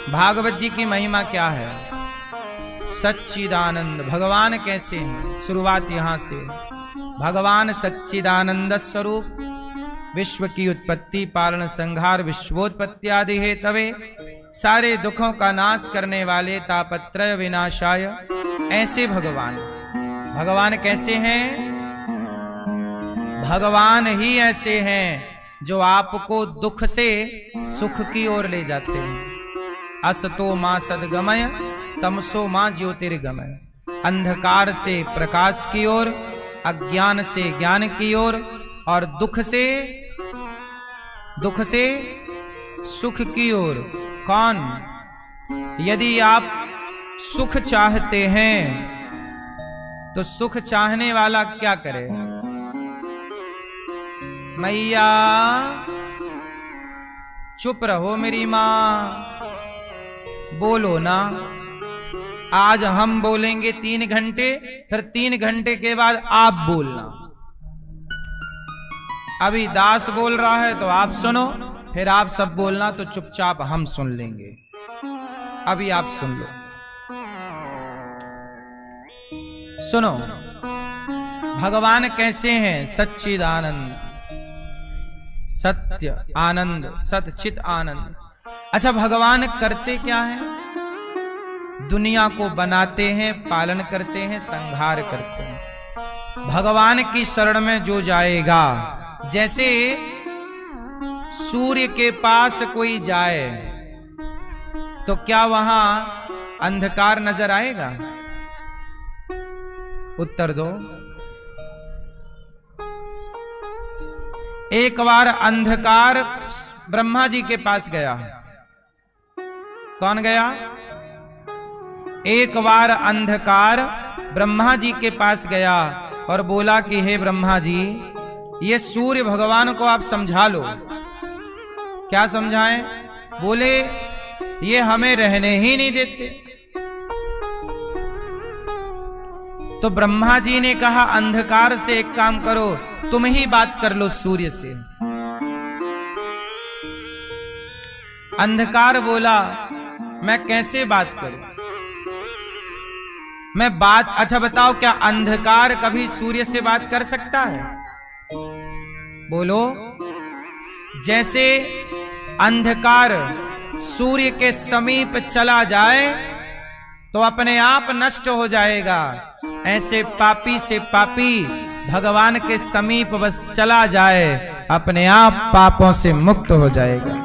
भागवत जी की महिमा क्या है? सच्चिदानंद भगवान कैसे हैं? शुरुआत यहां से। भगवान सच्चिदानंद स्वरूप, विश्व की उत्पत्ति पालन संहार विश्वोत्पत्ति आदि है तवे, सारे दुखों का नाश करने वाले तापत्रय विनाशाय, ऐसे भगवान। भगवान कैसे हैं? भगवान ही ऐसे हैं जो आपको दुख से सुख की ओर ले जाते हैं। असतो मां सद्गमय तमसो मां ज्योतिर्गमय, अंधकार से प्रकाश की ओर, अज्ञान से ज्ञान की ओर, और दुख से सुख की ओर। कौन? यदि आप सुख चाहते हैं तो सुख चाहने वाला क्या करे? मैया चुप रहो मेरी मां, बोलो ना। आज हम बोलेंगे 3 घंटे, फिर 3 घंटे के बाद आप बोलना। अभी दास बोल रहा है तो आप सुनो, फिर आप सब बोलना, तो चुपचाप हम सुन लेंगे। अभी आप सुन लो, सुनो। भगवान कैसे हैं? सच्चिदानंद, सत्य आनंद, सतचित आनंद। अच्छा, भगवान करते क्या हैं? दुनिया को बनाते हैं, पालन करते हैं, संहार करते हैं। भगवान की शरण में जो जाएगा, जैसे सूर्य के पास कोई जाए तो क्या वहां अंधकार नजर आएगा? उत्तर दो। एक बार अंधकार ब्रह्मा जी के पास गया। कौन गया? एक बार अंधकार ब्रह्मा जी के पास गया और बोला कि हे ब्रह्मा जी, ये सूर्य भगवान को आप समझा लो। क्या समझाएं? बोले ये हमें रहने ही नहीं देते। तो ब्रह्मा जी ने कहा अंधकार से एक काम करो, तुम ही बात कर लो सूर्य से। अंधकार बोला मैं कैसे बात करूं? मैं बात, अच्छा बताओ, क्या अंधकार कभी सूर्य से बात कर सकता है? बोलो। जैसे अंधकार सूर्य के समीप चला जाए तो अपने आप नष्ट हो जाएगा, ऐसे पापी से पापी भगवान के समीप बस चला जाए, अपने आप पापों से मुक्त हो जाएगा।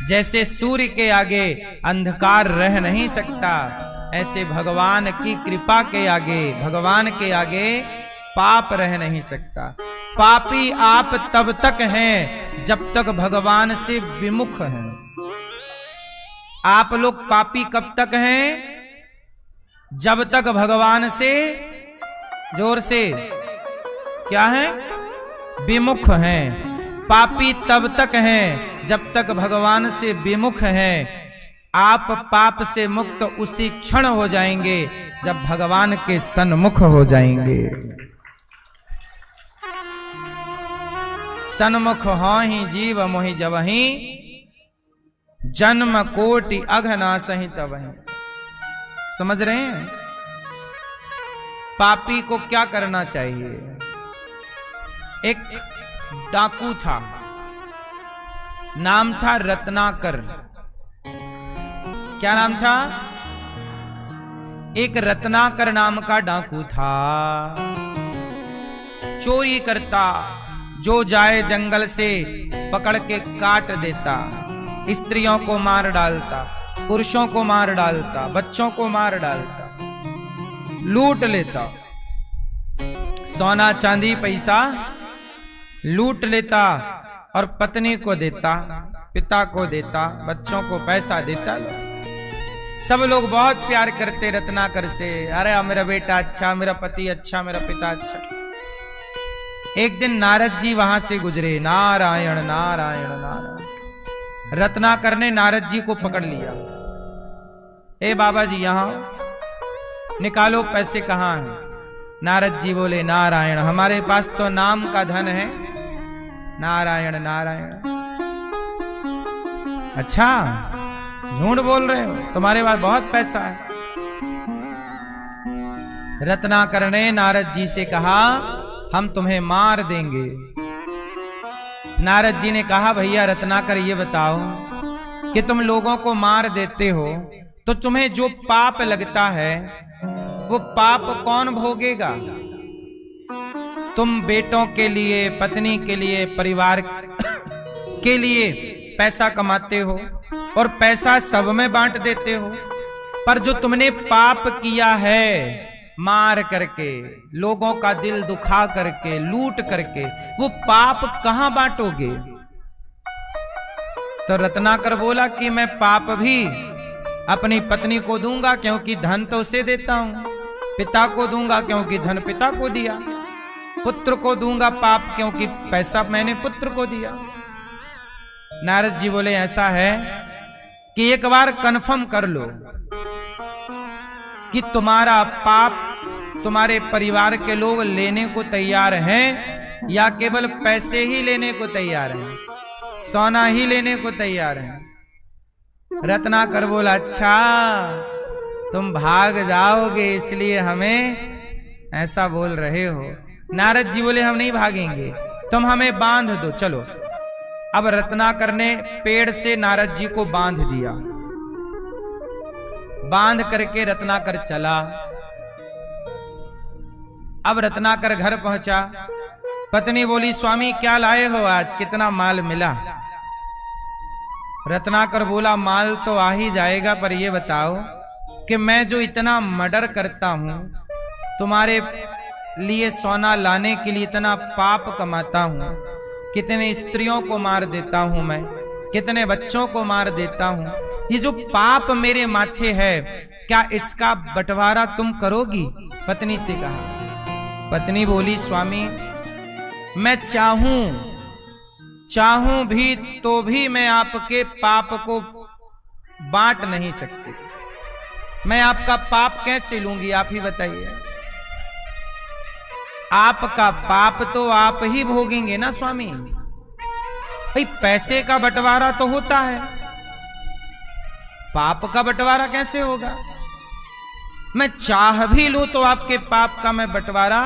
जैसे सूर्य के आगे अंधकार रह नहीं सकता, ऐसे भगवान की कृपा के आगे, भगवान के आगे पाप रह नहीं सकता। पापी आप तब तक हैं जब तक भगवान से विमुख हैं। आप लोग पापी कब तक हैं? जब तक भगवान से, जोर से, क्या है? विमुख हैं। पापी तब तक हैं जब तक भगवान से विमुख हैं। आप पाप से मुक्त उसी क्षण हो जाएंगे जब भगवान के सन्मुख हो जाएंगे। सन्मुख हो ही जीव मोहि जबहि, जन्म कोटि अघनासहि तबहि। समझ रहे हैं? पापी को क्या करना चाहिए? एक डाकू था, नाम था रत्नाकर। क्या नाम था? एक रत्नाकर नाम का डाकू था। चोरी करता, जो जाए जंगल से पकड़ के काट देता, स्त्रियों को मार डालता, पुरुषों को मार डालता, बच्चों को मार डालता, लूट लेता, सोना चांदी पैसा लूट लेता और पत्नी को देता, पिता को देता, बच्चों को पैसा देता। सब लोग बहुत प्यार करते रत्नाकर से। अरे मेरा बेटा अच्छा, मेरा पति अच्छा, मेरा पिता अच्छा। एक दिन नारद जी वहां से गुजरे। नारायण नारायण नारायण। रत्नाकर ने नारद जी को पकड़ लिया। ए बाबा जी यहां निकालो, पैसे कहां हैं? नारद जी बोले नारायण, हमारे पास तो नाम का धन है। नारायण नारायण। अच्छा, झूठ बोल रहे हो, तुम्हारे पास बहुत पैसा है। रत्नाकर ने नारद जी से कहा, हम तुम्हें मार देंगे। नारद जी ने कहा, भैया रत्नाकर ये बताओ कि तुम लोगों को मार देते हो तो तुम्हें जो पाप लगता है वो पाप कौन भोगेगा? तुम बेटों के लिए, पत्नी के लिए, परिवार के लिए पैसा कमाते हो और पैसा सब में बांट देते हो, पर जो तुमने पाप किया है, मार करके, लोगों का दिल दुखा करके, लूट करके, वो पाप कहां बांटोगे? तो रत्नाकर बोला कि मैं पाप भी अपनी पत्नी को दूंगा क्योंकि धन तो उसे देता हूं, पिता को दूंगा क्योंकि धन पिता को दिया, पुत्र को दूंगा पाप क्योंकि पैसा मैंने पुत्र को दिया। नारद जी बोले, ऐसा है कि एक बार कन्फर्म कर लो कि तुम्हारा पाप तुम्हारे परिवार के लोग लेने को तैयार हैं या केवल पैसे ही लेने को तैयार हैं, सोना ही लेने को तैयार हैं। रत्नाकर बोला, अच्छा तुम भाग जाओगे इसलिए हमें ऐसा बोल रहे हो। नारद जी बोले, हम नहीं भागेंगे, तुम हमें बांध दो, चलो। अब रत्नाकर ने पेड़ से नारद जी को बांध दिया। बांध करके रत्नाकर चला। अब रत्नाकर घर पहुंचा। पत्नी बोली, स्वामी क्या लाए हो आज, कितना माल मिला? रत्नाकर बोला, माल तो आ ही जाएगा, पर यह बताओ कि मैं जो इतना मर्डर करता हूं, तुम्हारे लिए सोना लाने के लिए इतना पाप कमाता हूं, कितने स्त्रियों को मार देता हूं मैं, कितने बच्चों को मार देता हूं, ये जो पाप मेरे माथे है, क्या इसका बंटवारा तुम करोगी? पत्नी से कहा। पत्नी बोली, स्वामी मैं चाहूं भी तो भी मैं आपके पाप को बांट नहीं सकती। मैं आपका पाप कैसे लूंगी, आप ही बताइए। आपका पाप तो आप ही भोगेंगे ना स्वामी। भाई पैसे का बंटवारा तो होता है, पाप का बंटवारा कैसे होगा? मैं चाह भी लूं तो आपके पाप का मैं बंटवारा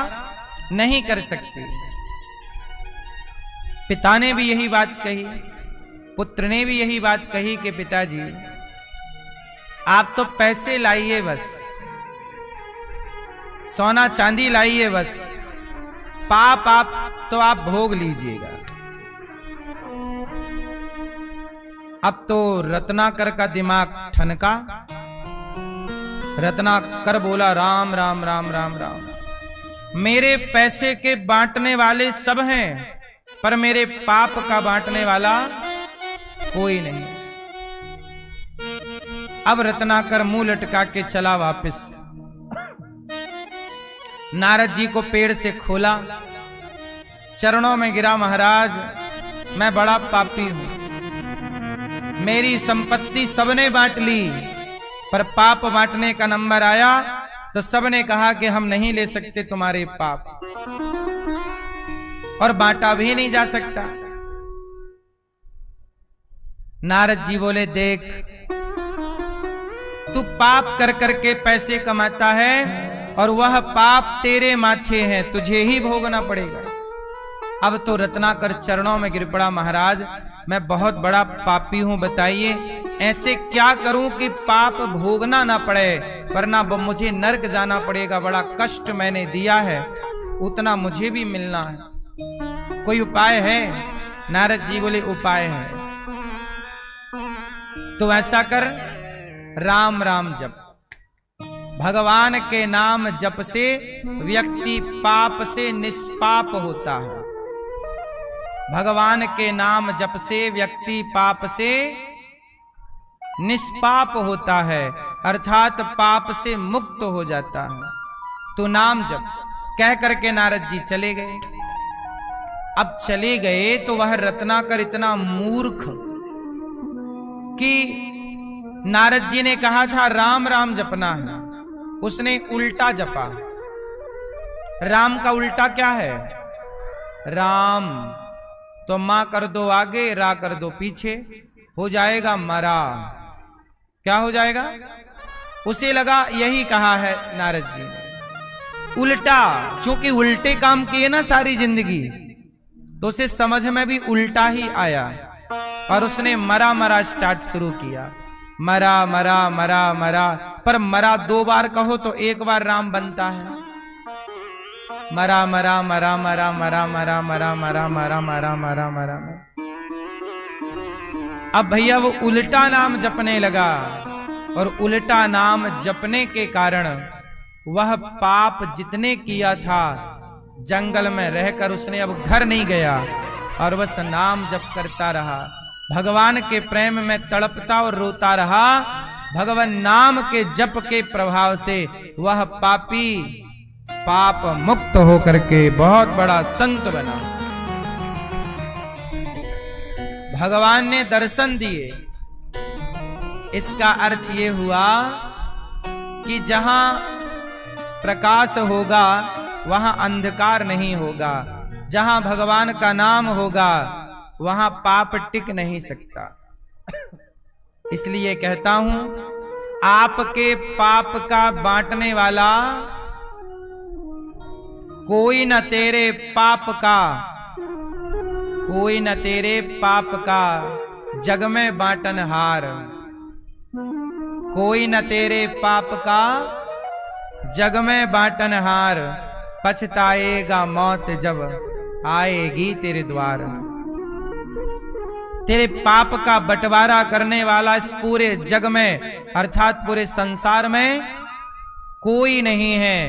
नहीं कर सकती। पिता ने भी यही बात कही, पुत्र ने भी यही बात कही कि पिताजी आप तो पैसे लाइए बस, सोना चांदी लाइए बस, पाप आप तो आप भोग लीजिएगा। अब तो रत्नाकर का दिमाग ठनका। रत्नाकर बोला, राम राम राम राम राम, मेरे पैसे के बांटने वाले सब हैं पर मेरे पाप का बांटने वाला कोई नहीं। अब रत्नाकर मुंह लटका के चला वापस। नारद जी को पेड़ से खोला, चरणों में गिरा, महाराज मैं बड़ा पापी हूं, मेरी संपत्ति सबने बांट ली, पर पाप बांटने का नंबर आया तो सबने कहा कि हम नहीं ले सकते तुम्हारे पाप, और बांटा भी नहीं जा सकता। नारद जी बोले, देख तू पाप कर करके पैसे कमाता है और वह पाप तेरे माथे हैं, तुझे ही भोगना पड़ेगा। अब तो रत्नाकर चरणों में गिर पड़ा, महाराज मैं बहुत बड़ा पापी हूं, बताइए ऐसे क्या करूं कि पाप भोगना ना पड़े, वरना मुझे नरक जाना पड़ेगा, बड़ा कष्ट मैंने दिया है, उतना मुझे भी मिलना है, कोई उपाय है? नारद जी बोले, उपाय है, तो ऐसा कर, राम राम जप, भगवान के नाम जप से व्यक्ति पाप से निष्पाप होता है। भगवान के नाम जप से व्यक्ति पाप से निष्पाप होता है, अर्थात पाप से मुक्त हो जाता है। तो नाम जप कह करके नारद जी चले गए। अब चले गए तो वह रत्नाकर इतना मूर्ख कि नारद जी ने कहा था राम राम जपना है, उसने उल्टा जपा। राम का उल्टा क्या है? राम तो मां कर दो आगे, रा कर दो पीछे, हो जाएगा मरा। क्या हो जाएगा? उसे लगा यही कहा है नारद जी ने, उल्टा, चूंकि उल्टे काम किए ना सारी जिंदगी, तो उसे समझ में भी उल्टा ही आया और उसने मरा मरा स्टार्ट शुरू किया। मरा मरा मरा मरा, पर मरा 2 बार कहो तो 1 बार राम बनता है। मरा मरा मरा मरा मरा मरा मरा मरा मरा मरा मरा मरा। अब भैया वो उल्टा नाम जपने लगा और उल्टा नाम जपने के कारण वह पाप जितने किया था जंगल में रहकर उसने अब घर नहीं गया और बस नाम जप करता रहा। भगवान के प्रेम में तड़पता और रोता रहा। भगवान नाम के जप के प्रभाव से वह पापी पाप मुक्त होकर के बहुत बड़ा संत बना। भगवान ने दर्शन दिए। इसका अर्थ ये हुआ कि जहां प्रकाश होगा वहां अंधकार नहीं होगा, जहां भगवान का नाम होगा वहां पाप टिक नहीं सकता। इसलिए कहता हूं, आपके पाप का बांटने वाला कोई न तेरे पाप का, कोई न तेरे पाप का जग में बांटनहार, कोई न तेरे पाप का जग में बांटनहार, पछताएगा मौत जब आएगी तेरे द्वार। तेरे पाप का बंटवारा करने वाला इस पूरे जग में अर्थात पूरे संसार में कोई नहीं है।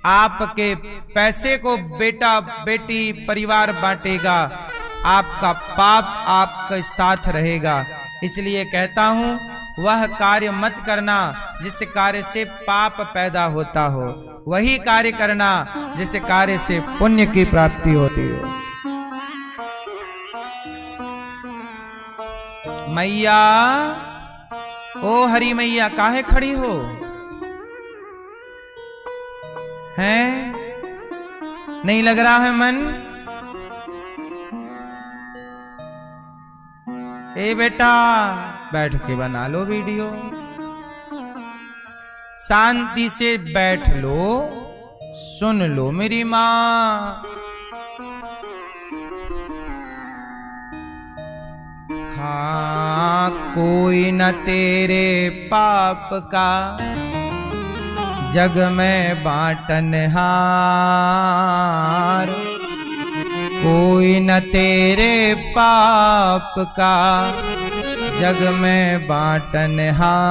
आपके पैसे को बेटा बेटी परिवार बांटेगा, आपका पाप आपके साथ रहेगा। इसलिए कहता हूं, वह कार्य मत करना जिस कार्य से पाप पैदा होता हो, वही कार्य करना जिस कार्य से पुण्य की प्राप्ति होती हो। मैया, ओ हरी मैया, काहे खड़ी हो? हैं? नहीं लग रहा है मन? ए बेटा, बैठ के बना लो वीडियो, शांति से बैठ लो, सुन लो मेरी मां। हाँ, कोई न तेरे पाप का जग में बांटनहार, कोई न तेरे पाप का जग में बांटनहार,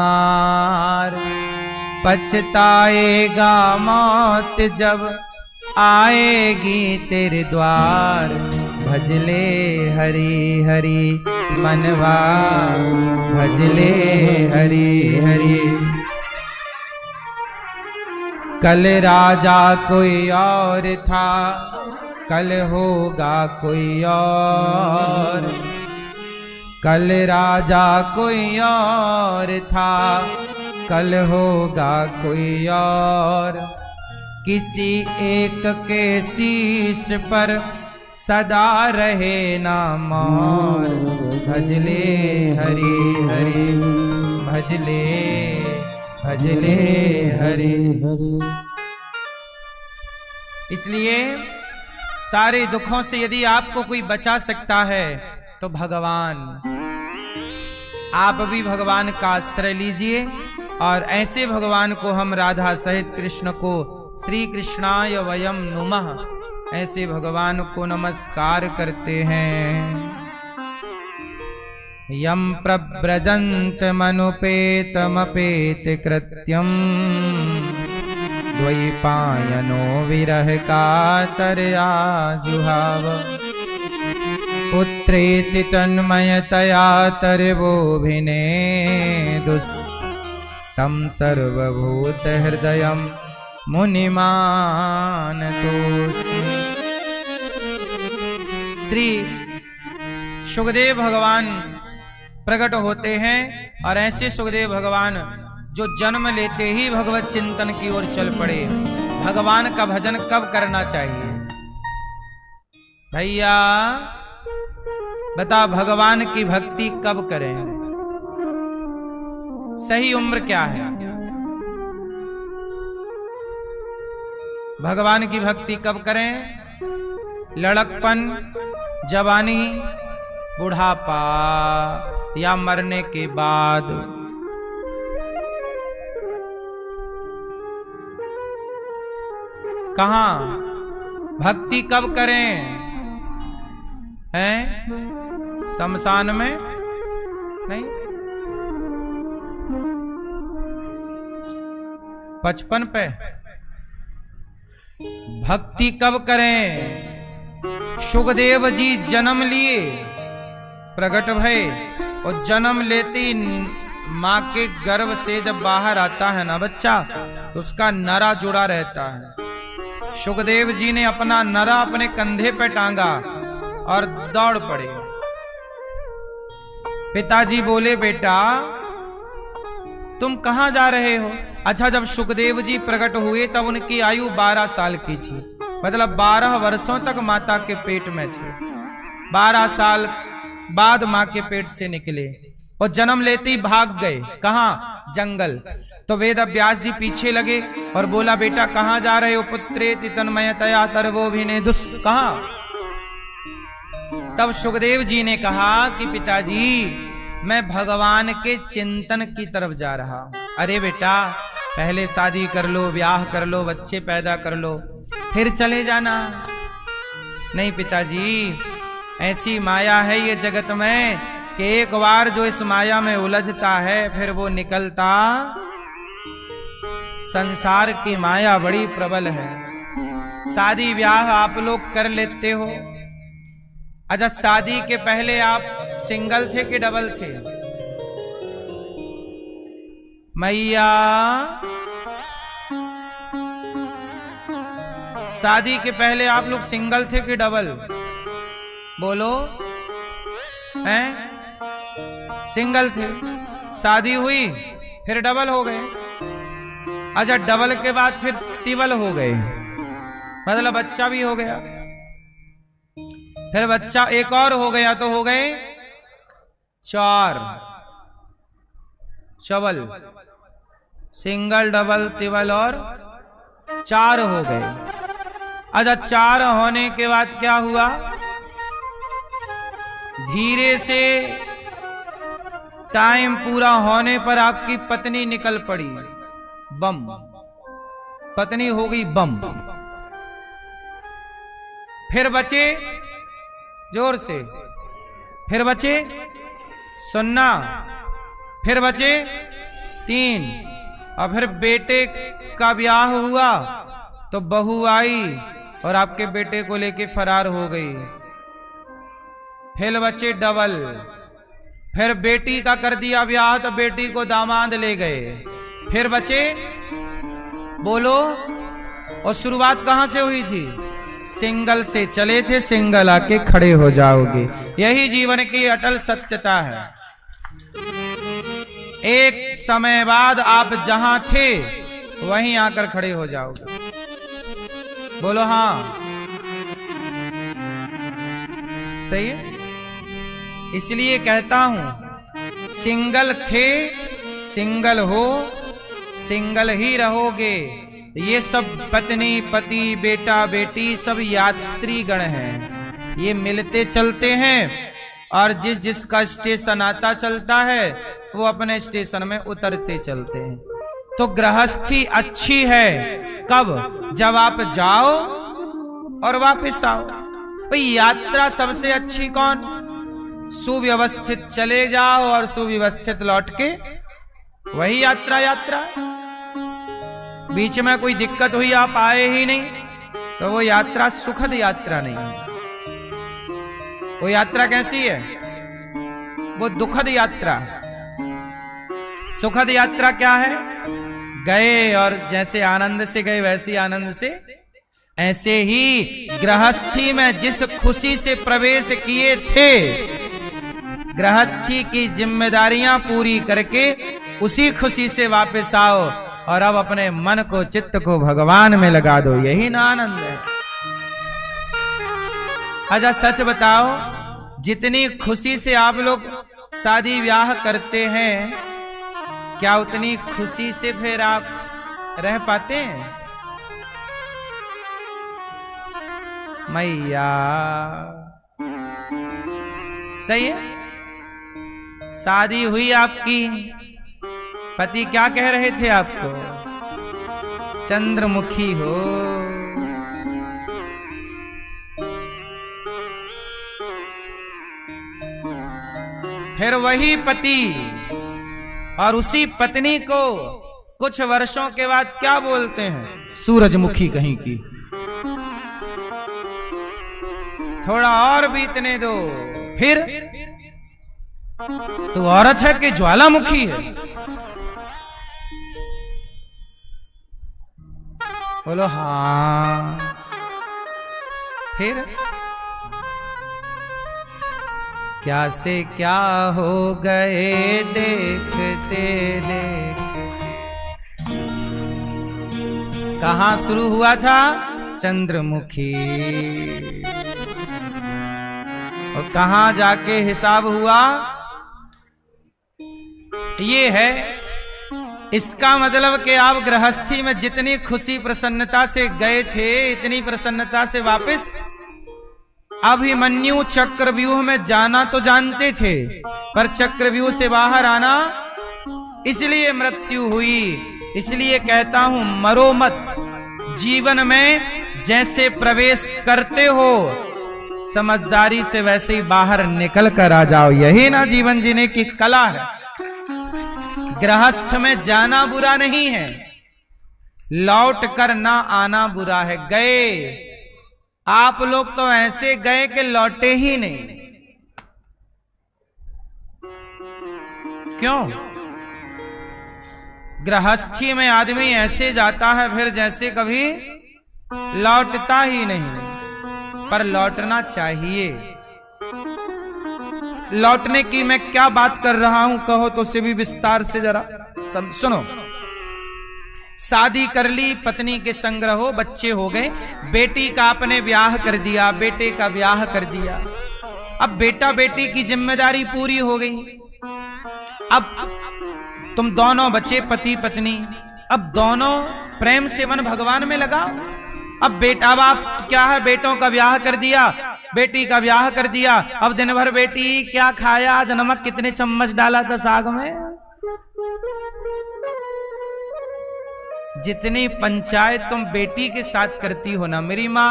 पछताएगा मौत जब आएगी तेरे द्वार। भजले हरि हरि मनवा, भजले हरि हरि। कल राजा कोई और था, कल होगा कोई और, कल राजा कोई और था, कल होगा कोई और। किसी एक के शीश पर सदा रहे ना मोर। भजले हरि हरि, भजले भजले हरि हरि। इसलिए सारे दुखों से यदि आपको कोई बचा सकता है तो भगवान। आप भी भगवान का आश्रय लीजिए और ऐसे भगवान को हम राधा सहित कृष्ण को श्री कृष्णाय वयम नुमः, ऐसे भगवान को नमस्कार करते हैं। यम प्रव्रजन्त मनुपेतमपेत कृत्यम, द्वैपायनो विरह कातरया जुहाव। पुत्रेति तन्मयतया तर्वोभिने दुस्, तं सर्वभूत हृदयं मुनिमान तोस्मि। श्री सुखदेव भगवान प्रकट होते हैं और ऐसे सुखदेव भगवान जो जन्म लेते ही भगवत चिंतन की ओर चल पड़े। भगवान का भजन कब करना चाहिए? भैया बता भगवान की भक्ति कब करें? सही उम्र क्या है? भगवान की भक्ति कब करें? लड़कपन, जवानी, बुढ़ापा या मरने के बाद? कहां भक्ति कब करें? हैं? शमशान में नहीं, 55 पे। भक्ति कब करें? सुखदेव जी जन्म लिए, प्रकट भय, और जन्म लेते ही मां के गर्भ से जब बाहर आता है ना बच्चा, तो उसका नरा जुड़ा रहता है। सुखदेव जी ने अपना नरा अपने कंधे पे टांगा और दौड़ पड़े। पिताजी बोले, बेटा तुम कहां जा रहे हो? अच्छा, जब सुखदेव जी प्रकट हुए तब उनकी आयु 12 साल की थी, मतलब 12 वर्षों तक माता के पेट में थे। 12 साल बाद मां के पेट से निकले और जन्म लेते ही भाग गए। कहां? जंगल। तो वेद व्यास जी पीछे लगे और बोला, बेटा कहां जा रहे हो? पुत्रेति तन्मयतया तर्वोभिनेदुस्। कहां? तब सुखदेव जी ने कहा कि पिताजी मैं भगवान के चिंतन की तरफ जा रहा हूं। अरे बेटा पहले शादी कर लो, ब्याह कर लो, बच्चे पैदा कर लो, फिर चले जाना। नहीं पिताजी, ऐसी माया है ये जगत में कि एक बार जो इस माया में उलझता है फिर वो निकलता। संसार की माया बड़ी प्रबल है। शादी ब्याह आप लोग कर लेते हो। अच्छा, शादी के पहले आप सिंगल थे कि डबल थे? मैया, शादी के पहले आप लोग सिंगल थे कि डबल? बोलो। हैं? सिंगल थे, शादी हुई फिर डबल हो गए। अच्छा, डबल के बाद फिर तिबल हो गए, मतलब बच्चा भी हो गया, फिर बच्चा एक और हो गया तो हो गए 4। चवल, सिंगल, डबल, तिबल और 4 हो गए। अच्छा, 4 होने के बाद क्या हुआ? धीरे से टाइम पूरा होने पर आपकी पत्नी निकल पड़ी, बम। पत्नी हो गई बम। फिर बचे, जोर से, फिर बचे, सुनना, फिर बचे 3। और फिर बेटे का ब्याह हुआ तो बहू आई और आपके बेटे को लेके फरार हो गई। फिर बचे डबल। फिर बेटी का कर दिया ब्याह तो बेटी को दामाद ले गए। फिर बचे, बोलो। और शुरुआत कहां से हुई थी? सिंगल से चले थे, सिंगल आके खड़े हो जाओगे। यही जीवन की अटल सत्यता है। एक समय बाद आप जहां थे वहीं आकर खड़े हो जाओगे। बोलो हां, सही है। इसलिए कहता हूं, सिंगल थे, सिंगल हो, सिंगल ही रहोगे। ये सब पत्नी, पति, बेटा, बेटी सब यात्री गण हैं। ये मिलते चलते हैं और जिस जिसका स्टेशन आता चलता है वो अपने स्टेशन में उतरते चलते हैं। तो गृहस्थी अच्छी है कब? जब आप जाओ और वापस आओ। भाई यात्रा सबसे अच्छी कौन? सुव्यवस्थित चले जाओ और सुव्यवस्थित लौट के, वही यात्रा। यात्रा बीच में कोई दिक्कत हुई, आप आए ही नहीं, तो वो यात्रा सुखद यात्रा नहीं है। वो यात्रा कैसी है? वो दुखद यात्रा। सुखद यात्रा क्या है? गए और जैसे आनंद से गए वैसे आनंद से। ऐसे ही गृहस्थी में जिस खुशी से प्रवेश किए थे, गृहस्थी की जिम्मेदारियां पूरी करके उसी खुशी से वापस आओ और अब अपने मन को, चित्त को भगवान में लगा दो। यही ना आनंद है। अच्छा सच बताओ, जितनी खुशी से आप लोग शादी ब्याह करते हैं, क्या उतनी खुशी से फिर आप रह पाते हैं? मैया सही है। शादी हुई आपकी, पति क्या कह रहे थे आपको? चंद्रमुखी हो। फिर वही पति और उसी पत्नी को कुछ वर्षों के बाद क्या बोलते हैं? सूरजमुखी कहीं की। थोड़ा और बीतने दो, फिर तू औरत है कि ज्वालामुखी है? बोलो हाँ। फिर क्या से क्या हो गए देखते देख। कहां शुरू हुआ था? चंद्रमुखी। और कहां जाके हिसाब हुआ? ये है, इसका मतलब कि आप गृहस्थी में जितनी खुशी प्रसन्नता से गए थे, इतनी प्रसन्नता से वापस अभिमन्यु चक्रव्यूह में जाना तो जानते थे, पर चक्रव्यूह से बाहर आना, इसलिए मृत्यु हुई। इसलिए कहता हूं, मरो मत। जीवन में जैसे प्रवेश करते हो, समझदारी से वैसे ही बाहर निकल कर आ जाओ। यही ना जीवन जीने की कला है। गृहस्थ में जाना बुरा नहीं है, लौट कर ना आना बुरा है। गए आप लोग तो ऐसे गए कि लौटे ही नहीं। क्यों? गृहस्थी में आदमी ऐसे जाता है फिर जैसे कभी लौटता ही नहीं, पर लौटना चाहिए। लौटने की मैं क्या बात कर रहा हूं कहो तो उसे भी विस्तार से जरा सुनो। शादी कर ली, पत्नी के संग रहो, बच्चे हो गए, बेटी का आपने ब्याह कर दिया, बेटे का ब्याह कर दिया। अब बेटा बेटी की जिम्मेदारी पूरी हो गई। अब तुम दोनों बचे पति पत्नी, अब दोनों प्रेम से मन भगवान में लगाओ। अब बेटा बाप क्या है, बेटों का ब्याह कर दिया, बेटी का ब्याह कर दिया। अब दिन भर बेटी क्या खाया, आज नमक कितने चम्मच डाला था साग में। जितनी पंचायत तुम बेटी के साथ करती हो ना मेरी माँ,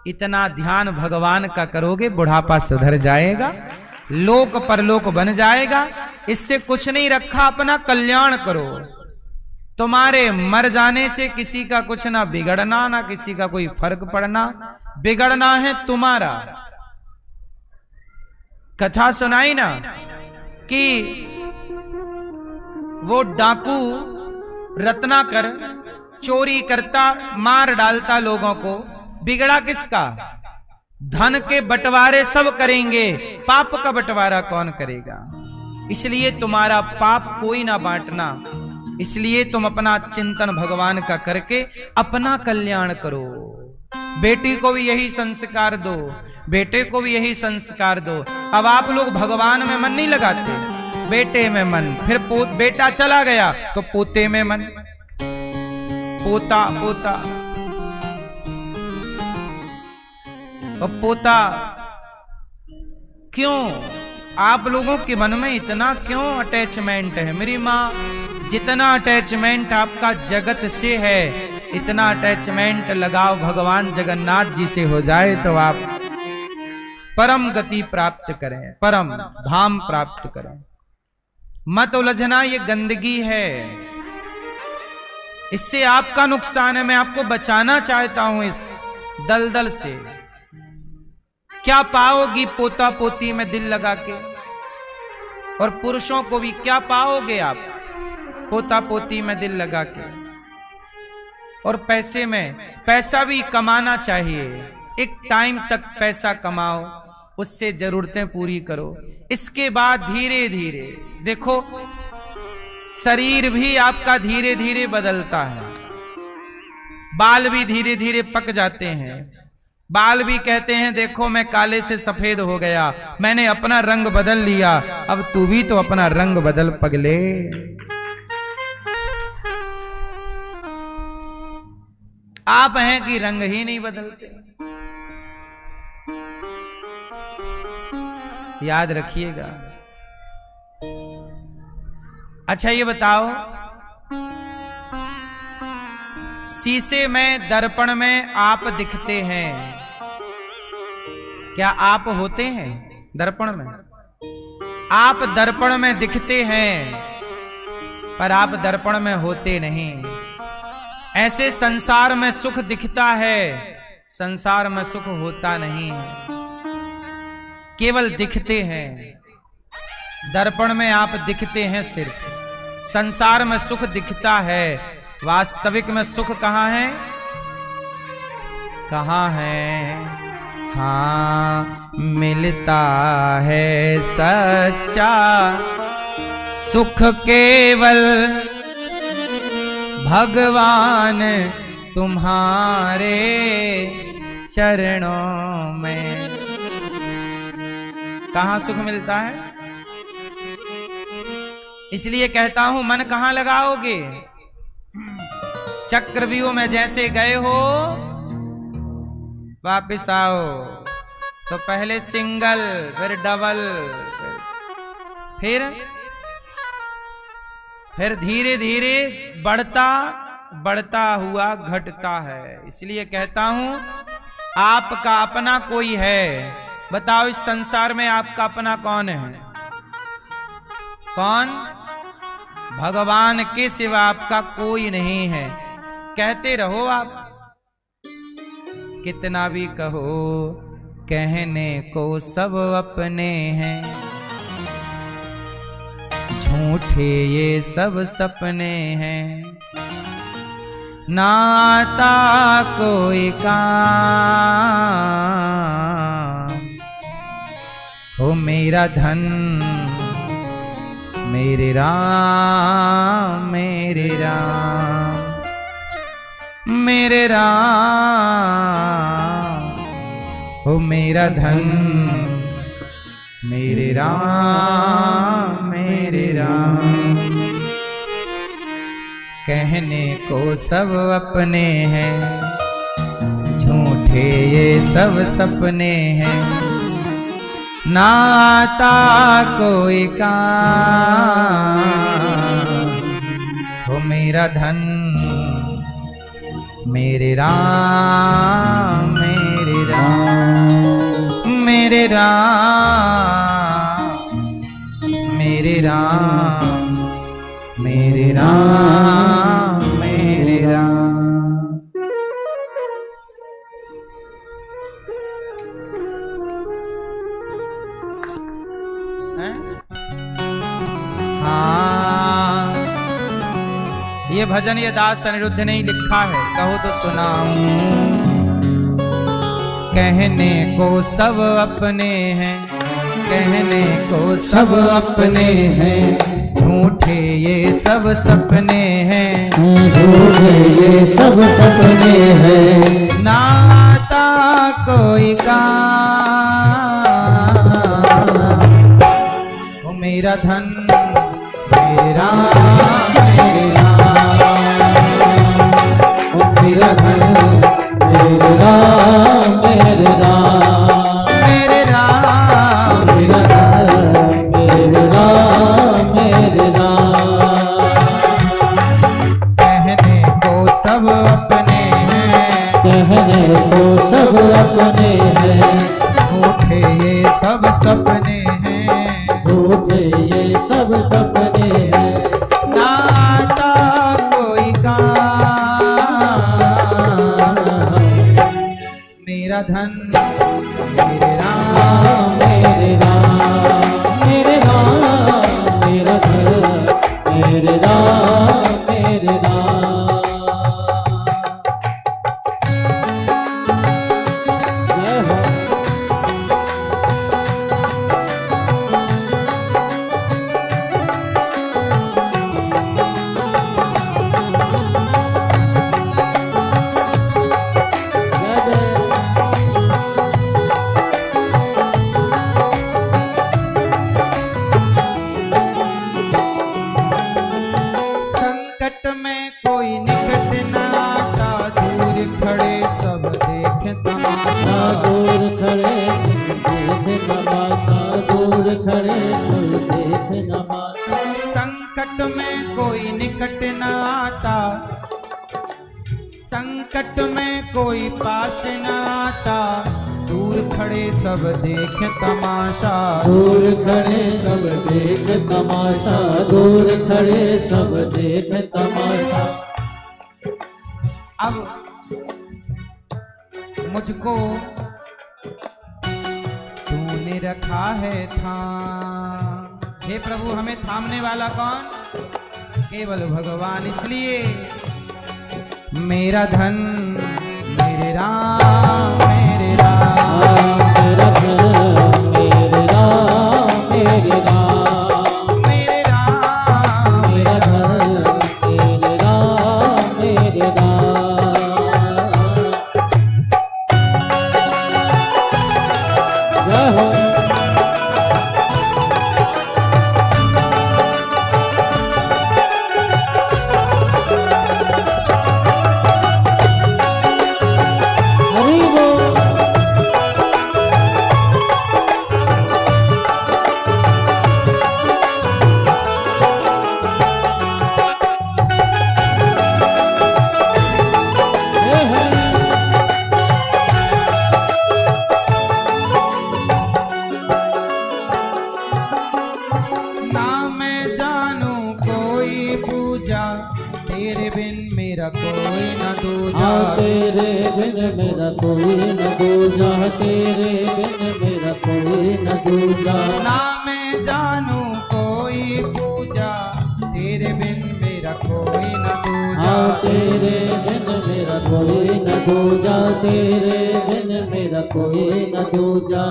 इतना ध्यान भगवान का करोगे, बुढ़ापा सुधर जाएगा, लोक परलोक बन जाएगा। इससे कुछ नहीं रखा, अपना कल्याण करो। तुम्हारे मर जाने से किसी का कुछ ना बिगड़ना, ना किसी का कोई फर्क पड़ना। बिगड़ना है तुम्हारा। कथा सुनाई ना कि वो डाकू रत्नाकर चोरी करता, मार डालता लोगों को। बिगड़ा किसका? धन के बंटवारे सब करेंगे, पाप का बंटवारा कौन करेगा? इसलिए तुम्हारा पाप कोई ना बांटना। इसलिए तुम अपना चिंतन भगवान का करके अपना कल्याण करो। बेटी को भी यही संस्कार दो, बेटे को भी यही संस्कार दो। अब आप लोग भगवान में मन नहीं लगाते, बेटे में मन। फिर बेटा चला गया तो पोते में मन, पोता पोता और पोता। क्यों आप लोगों के मन में इतना क्यों अटैचमेंट है? मेरी माँ, जितना अटैचमेंट आपका जगत से है, इतना अटैचमेंट लगाओ भगवान जगन्नाथ जी से हो जाए तो आप परम गति प्राप्त करें, परम धाम प्राप्त करें। मत उलझना, ये गंदगी है, इससे आपका नुकसान है। मैं आपको बचाना चाहता हूं इस दलदल से। क्या पाओगी पोता पोती में दिल लगा के? और पुरुषों को भी क्या पाओगे आप पोता पोती में दिल लगा के? और पैसे में, पैसा भी कमाना चाहिए। एक टाइम तक पैसा कमाओ, उससे जरूरतें पूरी करो। इसके बाद धीरे धीरे देखो, शरीर भी आपका धीरे धीरे बदलता है, बाल भी धीरे धीरे पक जाते हैं, बाल भी कहते हैं देखो मैं काले से सफेद हो गया, मैंने अपना रंग बदल लिया, अब तू भी तो अपना रंग बदल पगले। आप हैं कि रंग ही नहीं बदलते। याद रखिएगा। अच्छा ये बताओ, शीशे में दर्पण में आप दिखते हैं, क्या आप होते हैं दर्पण में? आप दर्पण में दिखते हैं पर आप दर्पण में होते नहीं। ऐसे संसार में सुख दिखता है, संसार में सुख होता नहीं है, केवल दिखते हैं। दर्पण में आप दिखते हैं सिर्फ, संसार में सुख दिखता है, वास्तविक में सुख कहां है? कहां है? हाँ मिलता है सच्चा सुख केवल भगवान तुम्हारे चरणों में। कहां सुख मिलता है? इसलिए कहता हूं मन कहां लगाओगे? चक्रव्यूह में जैसे गए हो वापिस आओ तो पहले सिंगल फिर डबल फिर धीरे धीरे बढ़ता बढ़ता हुआ घटता है। इसलिए कहता हूं आपका अपना कोई है? बताओ इस संसार में आपका अपना कौन है? कौन? भगवान के सिवा आपका कोई नहीं है। कहते रहो आप, कितना भी कहो कहने को सब अपने हैं, झूठे ये सब सपने हैं, नाता कोई काम हो मेरा धन मेरे राम मेरे राम मेरे राम हो मेरा धन मेरे राम मेरे राम। कहने को सब अपने हैं, झूठे ये सब सपने हैं, नाता कोई काम हो मेरा धन मेरे राम मेरे राम मेरे राम मेरे राम मेरे राम मेरे राम। हाँ ये भजन ये दास अनिरुद्ध ने ही लिखा है, कहो तो सुनाऊं। कहने को सब अपने हैं, कहने को सब अपने हैं, झूठे ये सब सपने हैं, झूठे ये सब सपने हैं, नाता कोई काम हो मेरा धन मेरे राम मेरे राम मेरा धन मेरे राम मेरे राम मेरे राम मेरा धन मेरे राम मेरे राम। कहने को सब अपने हैं, कहने को सब अपने हैं, झूठे ये सब सपने हैं, झूठे ये सब सपने हैं, नाता कोई काम मेरा धन मेरे राम मेरे राम मेरे राम मेरा धन मेरे राम मेरे राम। जय हो। संकट में कोई निकट न आता, संकट में कोई पास न आता, दूर खड़े सब देख तमाशा, दूर खड़े सब देख तमाशा, दूर खड़े सब देख तमाशा। अब मुझको तूने रखा है थाम। हे प्रभु, हमें थामने वाला कौन? केवल भगवान। इसलिए मेरा धन मेरे राम, मेरे राम, मेरा धन मेरे राम, मेरे राम, मेरे राम, मेरा धन मेरे राम, मेरे राम। जय हो। तेरे बिन मेरा कोई न दूजा, तेरे बिन मेरा कोई न दूजा, तेरे बिन मेरा कोई न दूजा। ना मैं जानू कोई पूजा, तेरे बिन मेरा कोई न दूजा, तेरे बिन मेरा कोई न दूजा, तेरे बिन मेरा कोई न दूजा।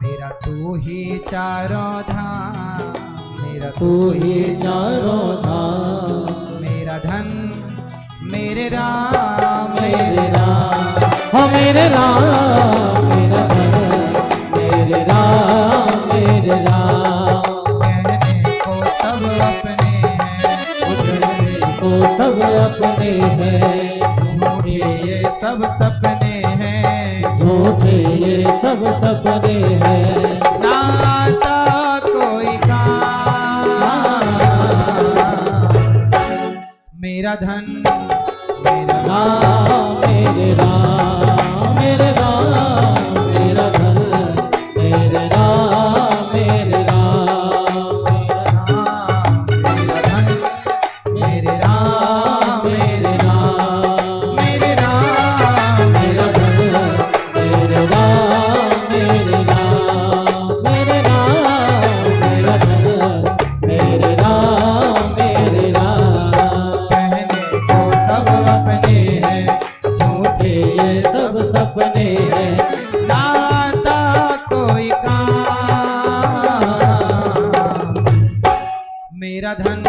मेरा तू ही चारों धाम, मेरा तू ही चारों धाम, मेरा धन मेरे राम, मेरे राम, हो मेरे राम, मेरा धन मेरे राम, मेरे राम। कहने को सब अपने हैं, कहने को सब अपने हैं, झूठे ये सब सपने हैं, झूठे ये सब सपने हैं। ना आता कोई काम, मेरा धन मेरा राम, मेरे राम, मेरे राम, मेरा धन मेरे राम, मेरे राम, मेरा धन मेरे राम, मेरे राम, मेरे राम, मेरा धन मेरे राम, मेरे राम, मेरे राम, मेरा धन मेरे राम, मेरे राम। कहने को सब अपने हैं, झूठे ये सब सपने हैं, नाता कोई काम, मेरा धन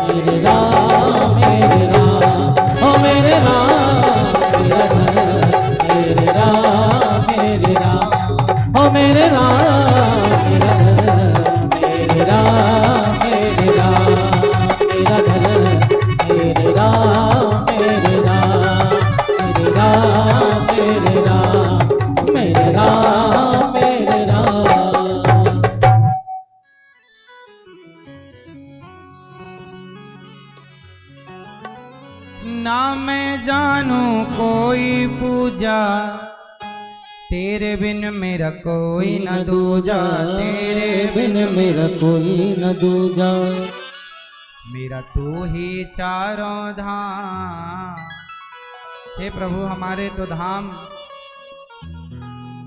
मेरे राम, मेरे राम, ओ मेरे राम, मेरा धन मेरे राम, मेरे राम, ओ मेरे राम, मेरा धन मेरे राम, मेरे राम, मेरा धन मेरे राम, मेरे राम, मेरे राम, मेरे राम, मेरे राम, मेरे राम। ना मैं जानू कोई पूजा, तेरे बिन मेरा कोई न दूजा, तेरे बिन मेरा कोई न दूजा। मेरा तू ही चारों धाम। हे प्रभु, हमारे तो धाम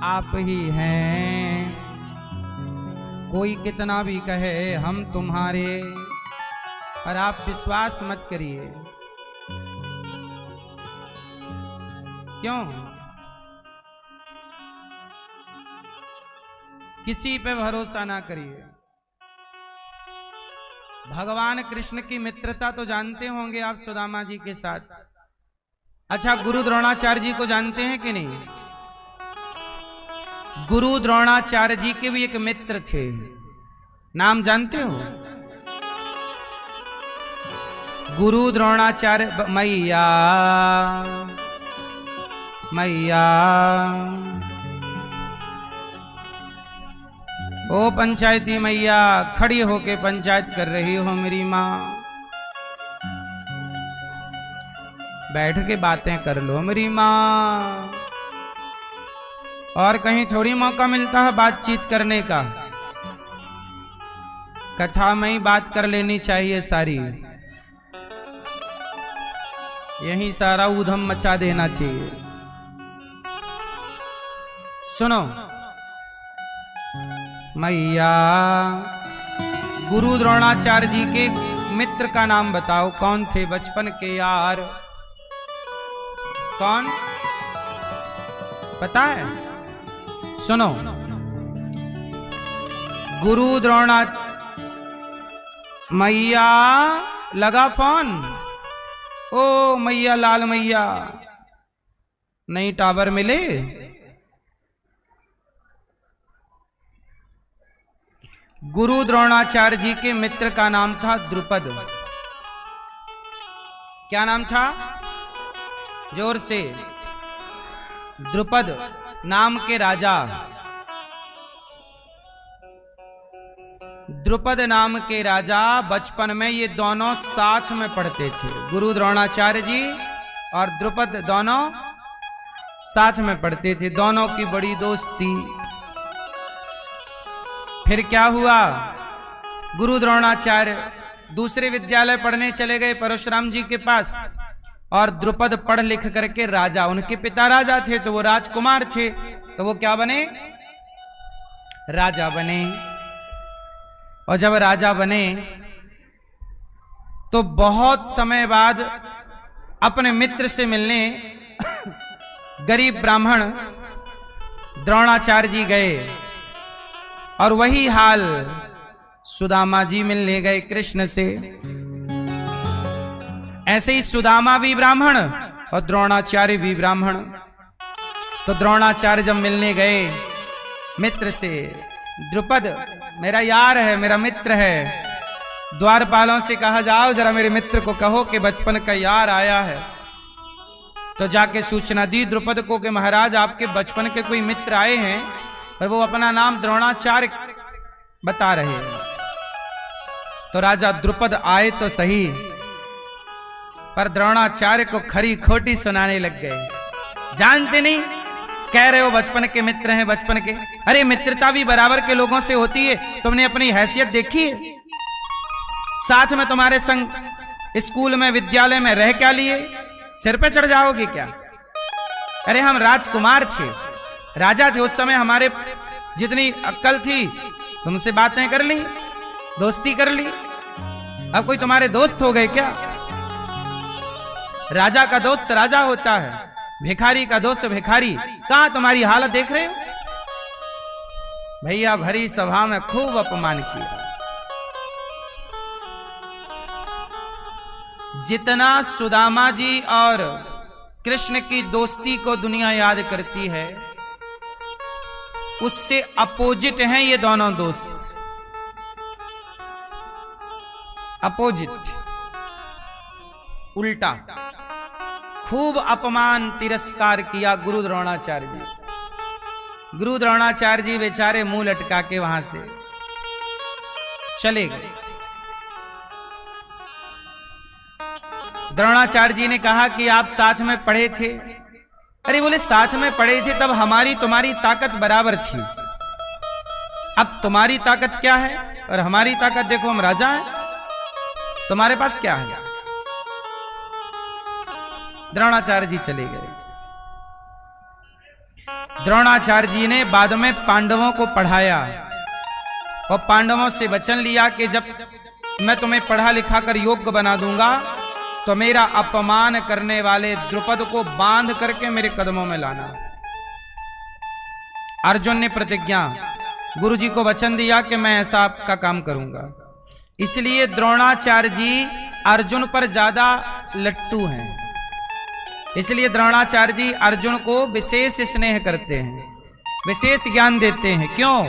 आप ही हैं। कोई कितना भी कहे हम तुम्हारे, पर आप विश्वास मत करिए। क्यों? किसी पे भरोसा ना करिए। भगवान कृष्ण की मित्रता तो जानते होंगे आप सुदामा जी के साथ। अच्छा, गुरु द्रोणाचार्य जी को जानते हैं कि नहीं? गुरु द्रोणाचार्य जी के भी एक मित्र थे, नाम जानते हो? गुरु द्रोणाचार्य मैया मैया ओ पंचायती मैया, खड़ी होके पंचायत कर रही हो मेरी माँ, बैठ के बातें कर लो मेरी माँ। और कहीं थोड़ी मौका मिलता है बातचीत करने का, कथा में ही बात कर लेनी चाहिए सारी, यही सारा ऊधम मचा देना चाहिए। सुनो मैया, गुरु द्रोणाचार्य जी के मित्र का नाम बताओ, कौन थे बचपन के यार? कौन पता है? सुनो, गुरु द्रोणा मैया, लगा फोन? ओ मैया, लाल मैया, नई टावर मिले? गुरु द्रोणाचार्य जी के मित्र का नाम था द्रुपद। क्या नाम था? जोर से। द्रुपद नाम के राजा, द्रुपद नाम के राजा बचपन में ये दोनों साथ में पढ़ते थे। गुरु द्रोणाचार्य जी और द्रुपद दोनों साथ में पढ़ते थे, दोनों की बड़ी दोस्ती। फिर क्या हुआ? गुरु द्रोणाचार्य दूसरे विद्यालय पढ़ने चले गए परशुराम जी के पास, और द्रुपद पढ़ लिख करके राजा, उनके पिता राजा थे तो वो राजकुमार थे, तो वो क्या बने? राजा बने। और जब राजा बने तो बहुत समय बाद अपने मित्र से मिलने गरीब ब्राह्मण द्रोणाचार्य जी गए, और वही हाल सुदामा जी मिलने गए कृष्ण से। ऐसे ही सुदामा भी ब्राह्मण और द्रोणाचार्य भी ब्राह्मण। तो द्रोणाचार्य जब मिलने गए मित्र से, द्रुपद मेरा यार है, मेरा मित्र है, द्वारपालों से कहा जाओ जरा मेरे मित्र को कहो कि बचपन का यार आया है। तो जाके सूचना दी द्रुपद को कि महाराज आपके बचपन के कोई मित्र आए हैं, पर वो अपना नाम द्रोणाचार्य बता रहे हैं। तो राजा द्रुपद आए तो सही, पर द्रोणाचार्य को खरी खोटी सुनाने लग गए। जानते नहीं, कह रहे हो बचपन के मित्र हैं, बचपन के। अरे मित्रता भी बराबर के लोगों से होती है, तुमने अपनी हैसियत देखी है? साथ में तुम्हारे संग स्कूल में विद्यालय में रह क्या लिए? सिर पे चढ़ जाओगे क्या? अरे हम राजकुमार थे, राजा थे, उस समय हमारे जितनी अक्ल थी तुमसे बातें कर ली, दोस्ती कर ली। अब कोई तुम्हारे दोस्त हो गए क्या? राजा का दोस्त राजा होता है, भिखारी का दोस्त भिखारी। कहां तुम्हारी हालत देख रहे हो? भैया भरी सभा में खूब अपमान किया। जितना सुदामा जी और कृष्ण की दोस्ती को दुनिया याद करती है, उससे अपोजिट हैं ये दोनों दोस्त। अपोजिट, उल्टा। खूब अपमान तिरस्कार किया गुरु द्रोणाचार्य जी। गुरु द्रोणाचार्य जी बेचारे मुंह लटका के वहां से चले गए। द्रोणाचार्य जी ने कहा कि आप साथ में पढ़े थे। अरे बोले साथ में पढ़े थे तब हमारी तुम्हारी ताकत बराबर थी, अब तुम्हारी ताकत क्या है और हमारी ताकत देखो, हम राजा हैं, तुम्हारे पास क्या है? द्रोणाचार्य जी चले गए। द्रोणाचार्य जी ने बाद में पांडवों को पढ़ाया और पांडवों से वचन लिया कि जब मैं तुम्हें पढ़ा लिखा कर योग्य बना दूंगा तो मेरा अपमान करने वाले द्रुपद को बांध करके मेरे कदमों में लाना। अर्जुन ने प्रतिज्ञा, गुरुजी को वचन दिया कि मैं ऐसा आपका काम करूंगा। इसलिए द्रोणाचार्य जी अर्जुन पर ज्यादा लट्टू हैं। इसलिए द्रोणाचार्य जी अर्जुन को विशेष स्नेह करते हैं, विशेष ज्ञान देते हैं। क्यों?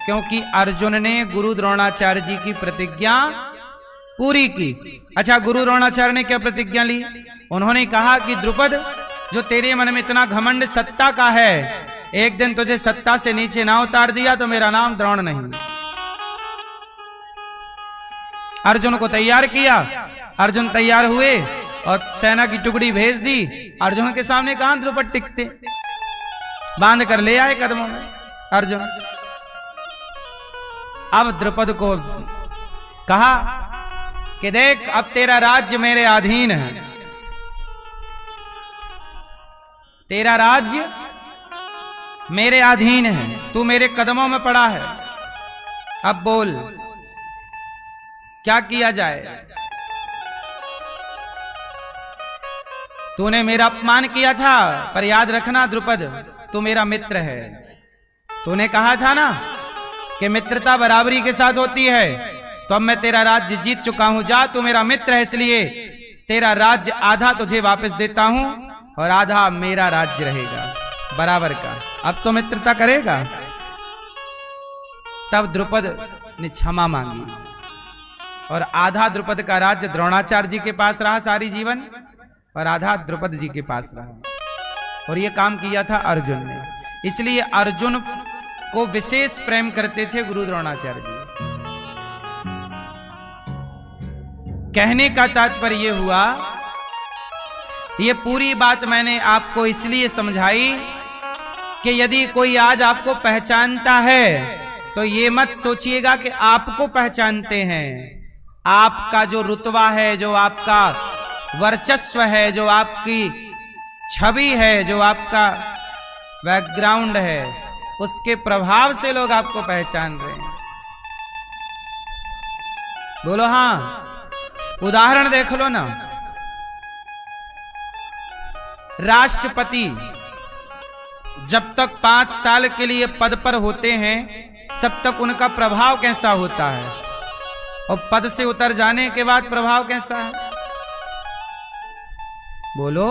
क्योंकि अर्जुन ने गुरु द्रोणाचार्य जी की प्रतिज्ञा पूरी की। अच्छा, गुरु द्रोणाचार्य ने क्या प्रतिज्ञा ली? उन्होंने कहा कि द्रुपद, जो तेरे मन में इतना घमंड सत्ता का है, एक दिन तुझे सत्ता से नीचे ना उतार दिया तो मेरा नाम द्रोण नहीं। अर्जुन को तैयार किया, अर्जुन तैयार हुए और सेना की टुकड़ी भेज दी। अर्जुन के सामने कहां द्रुपद टिकते, बांध कर ले आए कदमों में अर्जुन। अब द्रुपद को कहा कि देख अब तेरा राज्य मेरे अधीन है, तेरा राज्य मेरे अधीन है, तू मेरे कदमों में पड़ा है। अब बोल क्या किया जाए। तूने मेरा अपमान किया था, पर याद रखना द्रुपद तू मेरा मित्र है। तूने कहा था ना कि मित्रता बराबरी के साथ होती है, तो अब मैं तेरा राज्य जीत चुका हूं। जा, तू मेरा मित्र है, इसलिए तेरा राज्य आधा तुझे वापस देता हूं और आधा मेरा राज्य रहेगा बराबर का। अब तो मित्रता करेगा। तब द्रुपद ने क्षमा मांगी और आधा द्रुपद का राज्य द्रोणाचार्य जी के पास रहा सारी जीवन और आधा द्रुपद जी के पास रहा। और यह काम किया था अर्जुन ने, इसलिए अर्जुन को विशेष प्रेम करते थे गुरु द्रोणाचार्य जी। कहने का तात्पर्य यह हुआ, ये पूरी बात मैंने आपको इसलिए समझाई कि यदि कोई आज आपको पहचानता है तो ये मत सोचिएगा कि आपको पहचानते हैं। आपका जो रुतबा है, जो आपका वर्चस्व है, जो आपकी छवि है, जो आपका बैकग्राउंड है, उसके प्रभाव से लोग आपको पहचान रहे हैं। बोलो हाँ। उदाहरण देख लो ना, राष्ट्रपति जब तक 5 साल के लिए पद पर होते हैं तब तक उनका प्रभाव कैसा होता है, और पद से उतर जाने के बाद प्रभाव कैसा है। बोलो।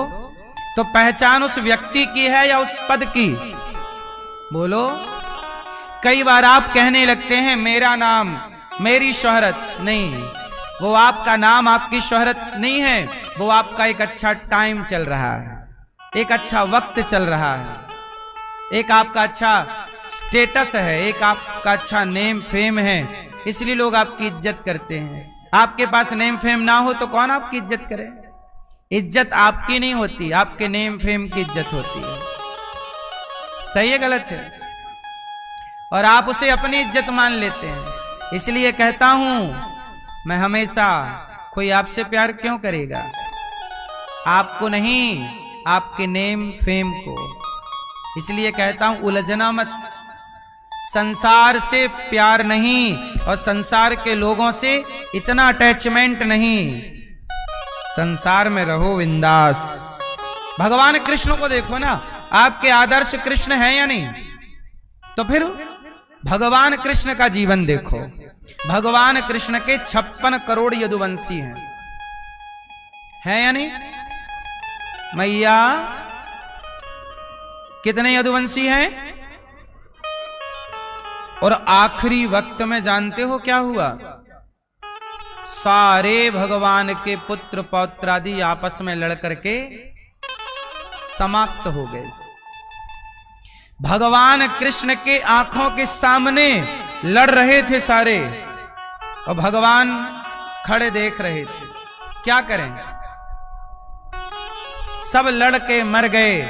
तो पहचान उस व्यक्ति की है या उस पद की? बोलो। कई बार आप कहने लगते हैं मेरा नाम, मेरी शोहरत। नहीं, वो आपका नाम, आपकी शोहरत नहीं है, वो आपका एक अच्छा टाइम चल रहा है, एक अच्छा वक्त चल रहा है, एक आपका अच्छा स्टेटस है, एक आपका अच्छा नेम फेम है, इसलिए लोग आपकी इज्जत करते हैं। आपके पास नेम फेम ना हो तो कौन आपकी इज्जत करे? इज्जत आपकी नहीं होती, आपके नेम फेम की इज्जत होती है। सही है गलत है? और आप उसे अपनी इज्जत मान लेते हैं। इसलिए कहता हूं मैं हमेशा, कोई आपसे प्यार क्यों करेगा? आपको नहीं, आपके नेम फेम को। इसलिए कहता हूं उलझना मत। संसार से प्यार नहीं और संसार के लोगों से इतना अटैचमेंट नहीं। संसार में रहो बिंदास। भगवान कृष्ण को देखो ना, आपके आदर्श कृष्ण हैं या नहीं? तो फिर भगवान कृष्ण का जीवन देखो। भगवान कृष्ण के 56 करोड़ यदुवंशी हैं या नहीं? मैया कितने यदुवंशी हैं? और आखिरी वक्त में जानते हो क्या हुआ? सारे भगवान के पुत्र पौत्र आदि आपस में लड़ करके समाप्त हो गए। भगवान कृष्ण के आंखों के सामने लड़ रहे थे सारे, और भगवान खड़े देख रहे थे। क्या करें? सब लड़ के मर गए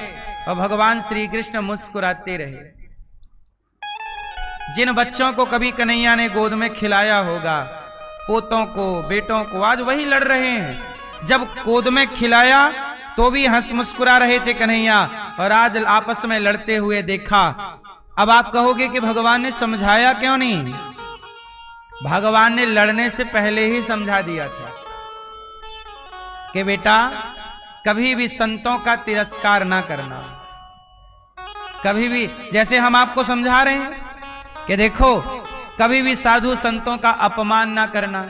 और भगवान श्री कृष्ण मुस्कुराते रहे। जिन बच्चों को कभी कन्हैया ने गोद में खिलाया होगा, पोतों को, बेटों को, आज वही लड़ रहे हैं। जब गोद में खिलाया तो भी हंस मुस्कुरा रहे थे कन्हैया, और आज आपस में लड़ते हुए देखा। अब आप कहोगे कि भगवान ने समझाया क्यों नहीं? भगवान ने लड़ने से पहले ही समझा दिया था कि बेटा कभी भी संतों का तिरस्कार ना करना। कभी भी, जैसे हम आपको समझा रहे हैं कि देखो कभी भी साधु संतों का अपमान ना करना।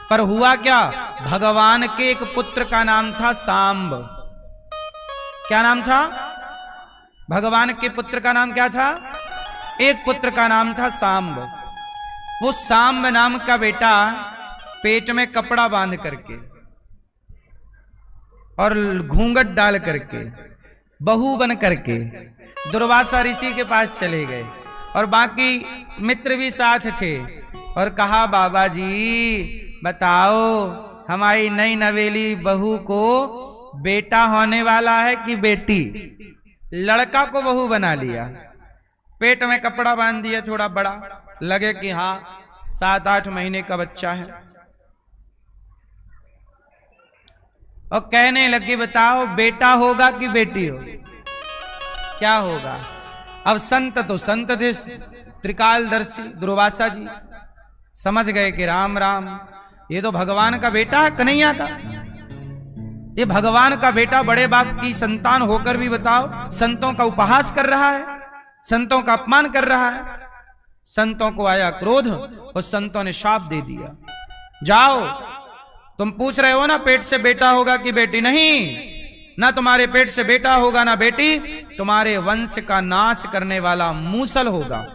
पर हुआ क्या? भगवान के एक पुत्र का नाम था सांब। क्या नाम था? भगवान के पुत्र का नाम क्या था? एक पुत्र का नाम था सांब। वो सांब नाम का बेटा पेट में कपड़ा बांध करके और घूंघट डाल करके बहू बन करके दुर्वासा ऋषि के पास चले गए और बाकी मित्र भी साथ थे और कहा बाबा जी बताओ हमारी नई नवेली बहू को बेटा होने वाला है कि बेटी। लड़का को बहू बना लिया, पेट में कपड़ा बांध दिया थोड़ा बड़ा, लगे कि हाँ 7-8 महीने का बच्चा है, और कहने लगे बताओ बेटा होगा कि बेटी होगी, क्या होगा। अब संत तो संत थे त्रिकालदर्शी दुर्वासा जी, समझ गए कि राम राम ये तो भगवान का बेटा है कन्हैया का, ये भगवान का बेटा बड़े बाप की संतान होकर भी बताओ संतों का उपहास कर रहा है, संतों का अपमान कर रहा है। संतों को आया क्रोध और संतों ने शाप दे दिया, जाओ तुम पूछ रहे हो ना पेट से बेटा होगा कि बेटी, नहीं, ना तुम्हारे पेट से बेटा होगा ना बेटी, तुम्हारे वंश का नाश करने वाला मूसल होगा।